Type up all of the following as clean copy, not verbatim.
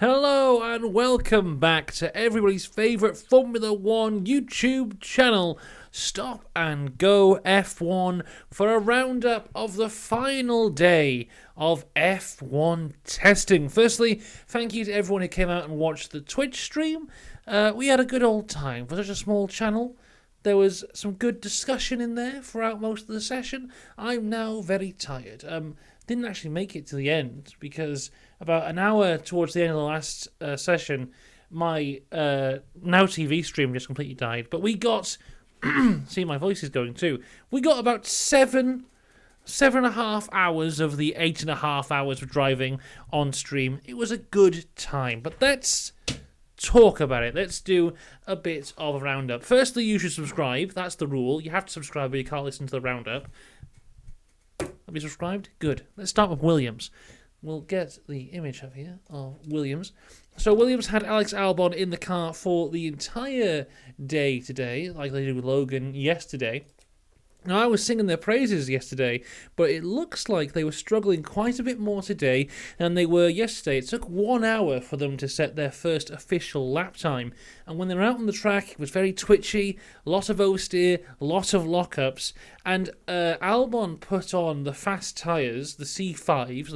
Hello and welcome back to everybody's favourite Formula One YouTube channel, Stop and Go F1, for a roundup of the final day of F1 testing. Firstly, thank you to everyone who came out and watched the Twitch stream. We had a good old time for such a small channel. There was some good discussion in there throughout most of the session. I'm now very tired. Didn't actually make it to the end because about an hour towards the end of the last session, my Now TV stream just completely died. But we got, see, my voice is going too. We got about 7.5 hours of the 8.5 hours of driving on stream. It was a good time, but let's talk about it. Let's do a bit of a roundup. Firstly, you should subscribe. That's the rule. You have to subscribe or you can't listen to the roundup. Have you subscribed? Good. Let's start with Williams. We'll get the image up here of Williams. So Williams had Alex Albon in the car for the entire day today, like they did with Logan yesterday. Now, I was singing their praises yesterday, but it looks like they were struggling quite a bit more today than they were yesterday. It took 1 hour for them to set their first official lap time. And when they were out on the track, it was very twitchy, a lot of oversteer, a lot of lockups. And Albon put on the fast tyres, the C5s,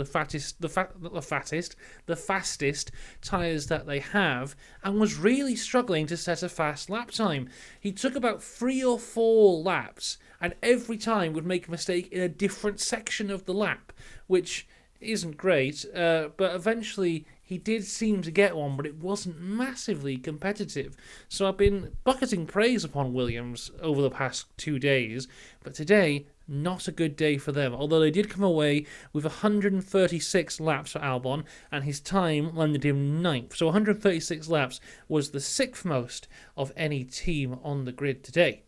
the fastest tyres that they have, and was really struggling to set a fast lap time. He took about 3 or 4 laps, and every time would make a mistake in a different section of the lap, which isn't great, but eventually he did seem to get one, but it wasn't massively competitive. So I've been bucketing praise upon Williams over the past 2 days, but today, not a good day for them, although they did come away with 136 laps for Albon, and his time landed him 9th. So 136 laps was the 6th most of any team on the grid today.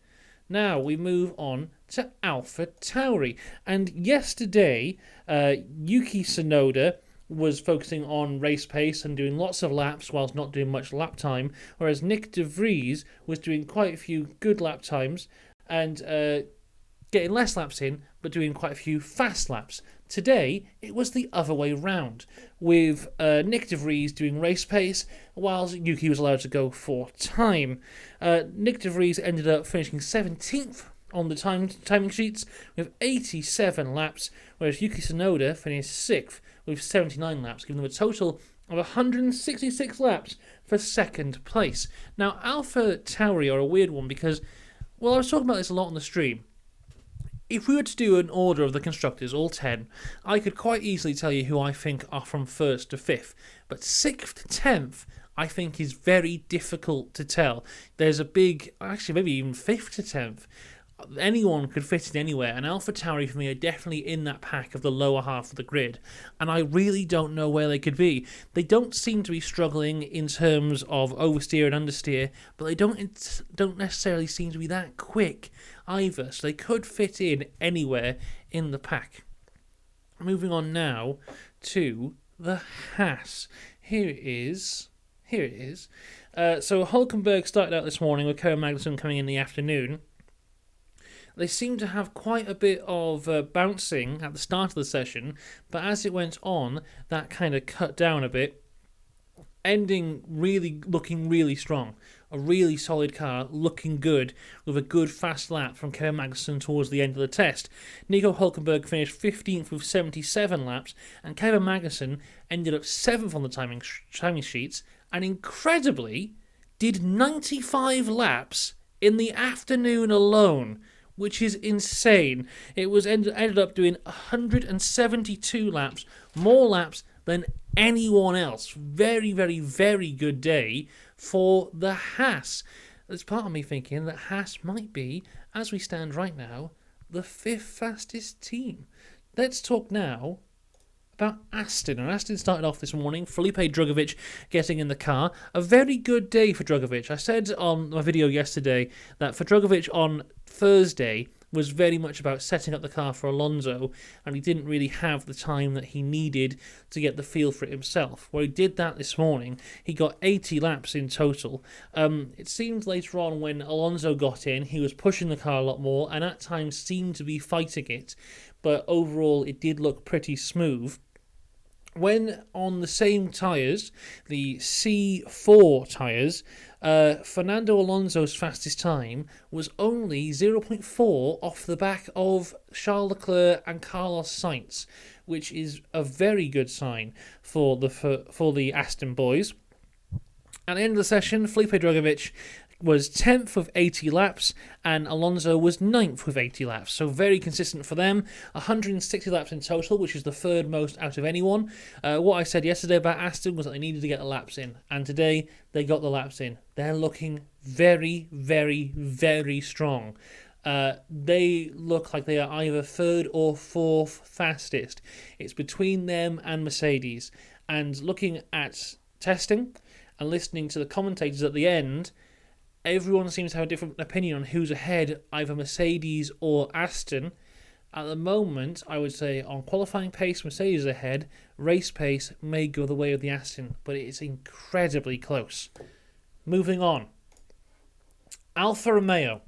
Now we move on to Alpha Tauri. And yesterday, Yuki Tsunoda was focusing on race pace and doing lots of laps whilst not doing much lap time, whereas Nick de Vries was doing quite a few good lap times and getting less laps in, but doing quite a few fast laps. Today, it was the other way round, with Nick de Vries doing race pace, whilst Yuki was allowed to go for time. Nick de Vries ended up finishing 17th on the timing sheets with 87 laps, whereas Yuki Tsunoda finished 6th with 79 laps, giving them a total of 166 laps for second place. Now, Alpha Tauri are a weird one because, well, I was talking about this a lot on the stream. If we were to do an order of the constructors, all 10, I could quite easily tell you who I think are from 1st to 5th. But 6th to 10th, I think, is very difficult to tell. There's a big, actually maybe even 5th to 10th. Anyone could fit in anywhere, and Alpha Tauri for me are definitely in that pack of the lower half of the grid, and I really don't know where they could be. They don't seem to be struggling in terms of oversteer and understeer, but they don't necessarily seem to be that quick either, so they could fit in anywhere in the pack. Moving on now to the Haas. Here it is. So Hülkenberg started out this morning with Kevin Magnussen coming in the afternoon. They seemed to have quite a bit of bouncing at the start of the session, but as it went on, that kind of cut down a bit, ending looking really strong. A really solid car, looking good, with a good fast lap from Kevin Magnussen towards the end of the test. Nico Hülkenberg finished 15th with 77 laps, and Kevin Magnussen ended up 7th on the timing sheets, and incredibly, did 95 laps in the afternoon alone, which is insane. It was ended up doing 172 laps, more laps than anyone else. Very, very, very good day for the Haas. There's part of me thinking that Haas might be, as we stand right now, the 5th fastest team. Let's talk now about Aston. And Aston started off this morning, Felipe Drugovich getting in the car. A very good day for Drugovich. I said on my video yesterday that for Drugovich on Thursday was very much about setting up the car for Alonso, and he didn't really have the time that he needed to get the feel for it himself. Well, he did that this morning. He got 80 laps in total. It seemed later on when Alonso got in, he was pushing the car a lot more, and at times seemed to be fighting it, but overall it did look pretty smooth. When on the same tyres, the C4 tyres, Fernando Alonso's fastest time was only 0.4 off the back of Charles Leclerc and Carlos Sainz, which is a very good sign for the Aston boys. At the end of the session, Felipe Drugovich was 10th with 80 laps, and Alonso was 9th with 80 laps. So very consistent for them. 160 laps in total, which is the third most out of anyone. What I said yesterday about Aston was that they needed to get the laps in, and today they got the laps in. They're looking very, very, very strong. They look like they are either third or fourth fastest. It's between them and Mercedes. And looking at testing and listening to the commentators at the end, everyone seems to have a different opinion on who's ahead, either Mercedes or Aston. At the moment, I would say on qualifying pace, Mercedes is ahead. Race pace may go the way of the Aston, but it is incredibly close. Moving on. Alfa Romeo.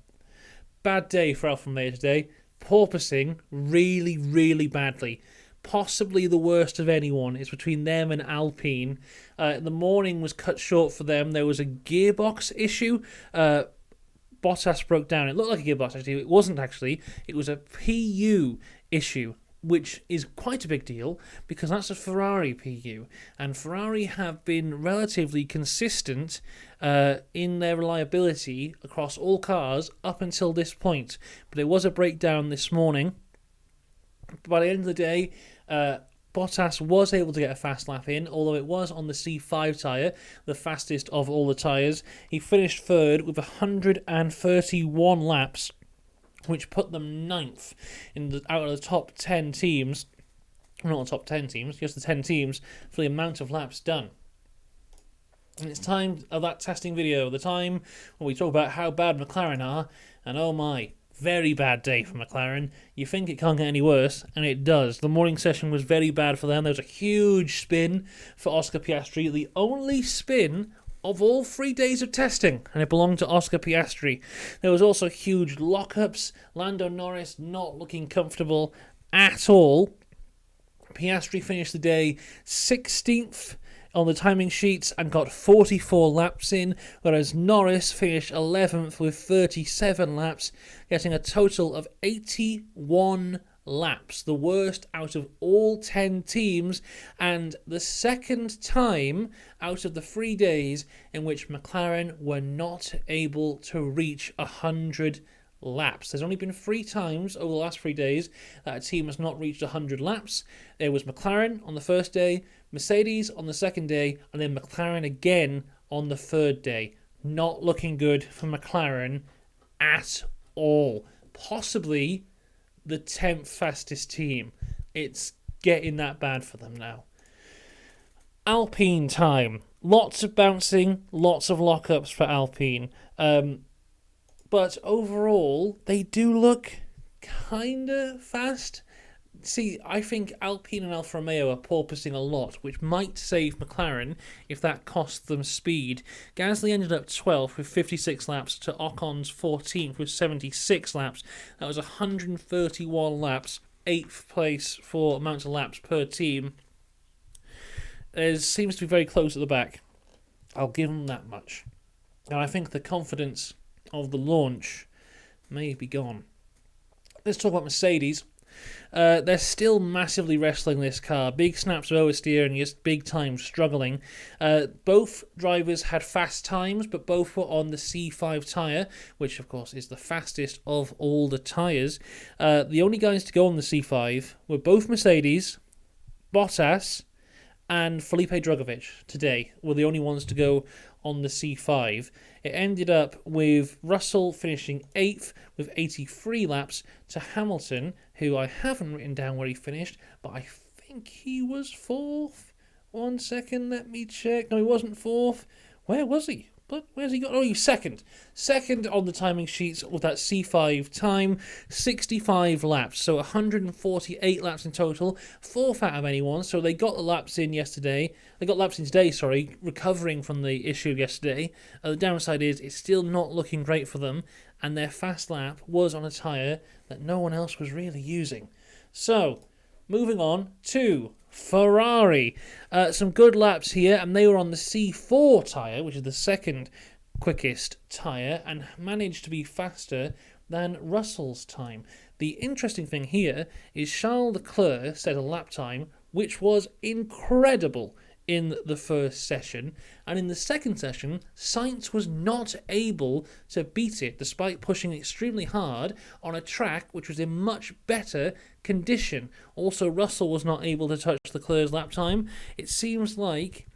Bad day for Alfa Romeo today. Porpoising really, really badly. Possibly the worst of anyone. It's between them and Alpine. The morning was cut short for them. There was a gearbox issue. Bottas broke down. It looked like a gearbox, actually. It wasn't, actually. It was a PU issue, which is quite a big deal because that's a Ferrari PU. And Ferrari have been relatively consistent in their reliability across all cars up until this point. But there was a breakdown this morning. By the end of the day, Bottas was able to get a fast lap in, although it was on the C5 tyre, the fastest of all the tyres. He finished third with 131 laps, which put them ninth out of the top 10 teams. Not the top 10 teams, just the 10 teams for the amount of laps done. And it's time of that testing video, the time when we talk about how bad McLaren are, and oh my, very bad day for McLaren. You think it can't get any worse, and it does. The morning session was very bad for them. There was a huge spin for Oscar Piastri, the only spin of all 3 days of testing, and it belonged to Oscar Piastri. There was also huge lockups. Lando Norris not looking comfortable at all. Piastri finished the day 16th on the timing sheets and got 44 laps in, whereas Norris finished 11th with 37 laps, getting a total of 81 laps, the worst out of all 10 teams, and the second time out of the 3 days in which McLaren were not able to reach 100 laps. There's only been 3 times over the last 3 days that a team has not reached 100 laps. There was McLaren on the first day, Mercedes on the second day, and then McLaren again on the third day. Not looking good for McLaren at all. Possibly the 10th fastest team. It's getting that bad for them now. Alpine time. Lots of bouncing, lots of lockups for Alpine. But overall, they do look kind of fast. See, I think Alpine and Alfa Romeo are porpoising a lot, which might save McLaren if that costs them speed. Gasly ended up 12th with 56 laps to Ocon's 14th with 76 laps. That was 131 laps, 8th place for amount of laps per team. It seems to be very close at the back. I'll give them that much. And I think the confidence of the launch may be gone. Let's talk about Mercedes. They're still massively wrestling this car. Big snaps of oversteer and just big time struggling. Both drivers had fast times, but both were on the C5 tyre, which of course is the fastest of all the tyres. The only guys to go on the C5 were both Mercedes, Bottas, and Felipe Drugovich today were the only ones to go on the C5. It ended up with Russell finishing 8th with 83 laps to Hamilton, who I haven't written down where he finished, but I think he was 4th. 1 second, let me check. No, he wasn't 4th. Where was he? But where's he got? Oh, he's second. Second on the timing sheets with that C5 time, 65 laps. So 148 laps in total, 4th out of anyone. So they got the laps in yesterday. They got laps in today, recovering from the issue yesterday. The downside is it's still not looking great for them. And their fast lap was on a tyre that no one else was really using. So, moving on to Ferrari. Some good laps here, and they were on the C4 tyre, which is the second quickest tyre, and managed to be faster than Russell's time. The interesting thing here is Charles Leclerc set a lap time which was incredible in the first session, and in the second session, Sainz was not able to beat it despite pushing extremely hard on a track which was in much better condition. Also, Russell was not able to touch Leclerc's lap time. It seems like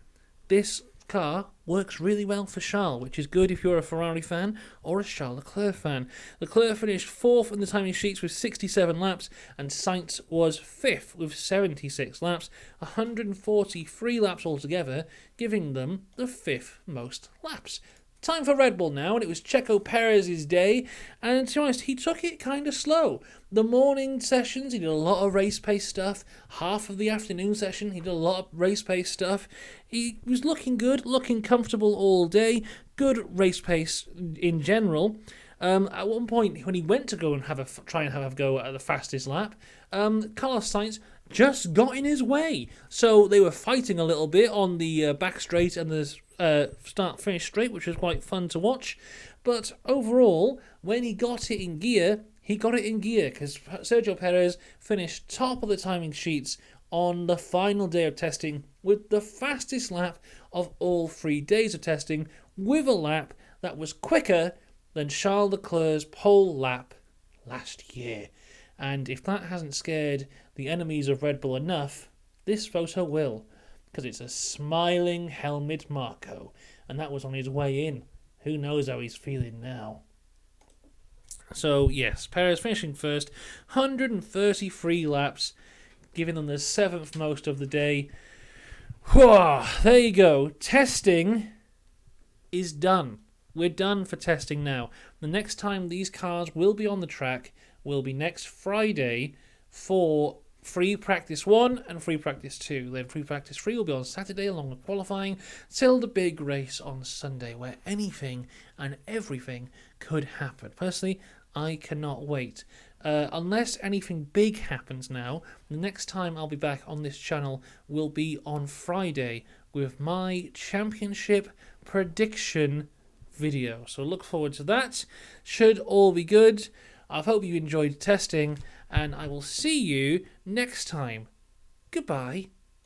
this car works really well for Charles, which is good if you're a Ferrari fan or a Charles Leclerc fan. Leclerc finished 4th in the timing sheets with 67 laps, and Sainz was 5th with 76 laps, 143 laps altogether, giving them the 5th most laps. Time for Red Bull now, and it was Checo Perez's day, and to be honest, he took it kind of slow. The morning sessions, he did a lot of race pace stuff. Half of the afternoon session, he did a lot of race pace stuff. He was looking good, looking comfortable all day. Good race pace in general. At one point, when he went to go and try and have a go at the fastest lap, Carlos Sainz just got in his way. So they were fighting a little bit on the back straight and the start-finish straight, which was quite fun to watch. But overall, when he got it in gear, because Sergio Perez finished top of the timing sheets on the final day of testing with the fastest lap of all 3 days of testing, with a lap that was quicker than Charles Leclerc's pole lap last year. And if that hasn't scared the enemies of Red Bull enough, this photo will, because it's a smiling Helmut Marko, and that was on his way in. Who knows how he's feeling now? So yes, Perez finishing first, 133 laps, giving them the 7th most of the day. Whew, there you go. Testing is done. We're done for testing now. The next time these cars will be on the track will be next Friday for free practice 1 and free practice 2. Then free practice 3 will be on Saturday along with qualifying till the big race on Sunday, where anything and everything could happen. Personally, I cannot wait. Unless anything big happens now, the next time I'll be back on this channel will be on Friday with my championship prediction video. So look forward to that. Should all be good. I hope you enjoyed testing, and I will see you next time. Goodbye.